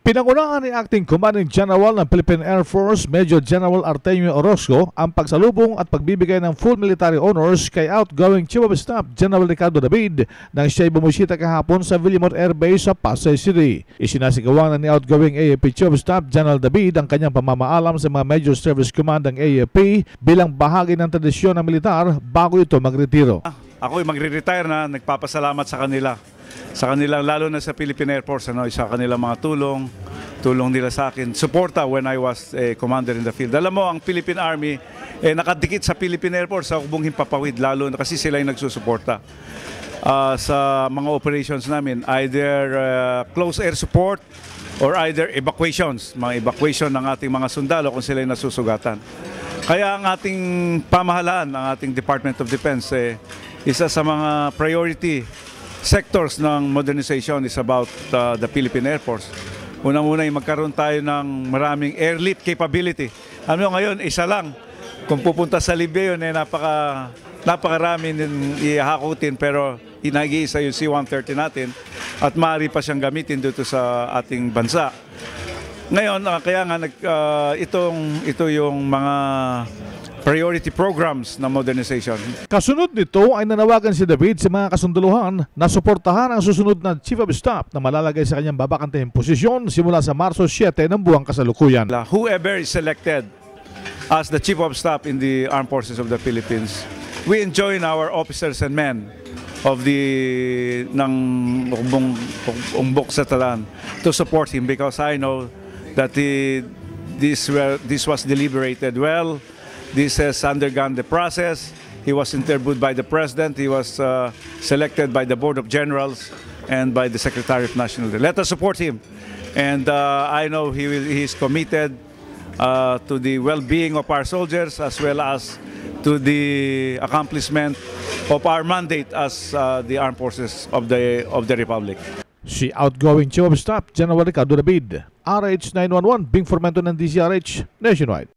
Pinangunahan ni Acting Commanding General ng Philippine Air Force Major General Artemio Orozco ang pagsalubong at pagbibigay ng full military honors kay outgoing Chief of Staff General Ricardo David nang siya'y bumusita kahapon sa Villamor Air Base sa Pasay City. Isinasigawan ni outgoing AFP Chief of Staff General David ang kanyang pamamaalam sa mga Major Service Command ng AFP bilang bahagi ng tradisyon ng militar bago ito magretiro. Ako'y magre-retire na, nagpapasalamat sa kanila. Sa kanilang, lalo na sa Philippine Air Force, sa kanilang mga tulong nila sa akin, suporta when I was commander in the field. Alam mo, ang Philippine Army, nakadikit sa Philippine Air Force sa hubong himpapawid, lalo na kasi sila yung nagsusuporta sa mga operations namin, either close air support or either evacuations, mga evacuation ng ating mga sundalo kung sila yung nasusugatan. Kaya ang ating pamahalaan, ang ating Department of Defense, isa sa mga priority sectors ng modernization is about the Philippine Air Force. Unang-una, magkaroon tayo ng maraming airlift capability. Ano ngayon, isa lang. Kung pupunta sa Libya yun, napakarami ihahakutin, pero nag-iisa yung C-130 natin at maaari pa siyang gamitin dito sa ating bansa. Ngayon, kaya nga ito yung mga priority programs na modernization. Kasunod nito ay nanawagan si David sa mga kasunduluhan na suportahan ang susunod na Chief of Staff na malalagay sa kanyang babakantehing posisyon simula sa Marso 7 ng buwang kasalukuyan. Whoever is selected as the Chief of Staff in the Armed Forces of the Philippines, we enjoin our officers and men of ng umbok sa talan to support him because I know that this was deliberated well. This has undergone the process. He was interviewed by the President. He was selected by the Board of Generals and by the Secretary of National Defense. Let us support him. And I know he is committed to the well-being of our soldiers as well as to the accomplishment of our mandate as the Armed Forces of the Republic. Si outgoing Chief of Staff General Ricardo David, RH 911, Bing Formento ng DCRH Nationwide.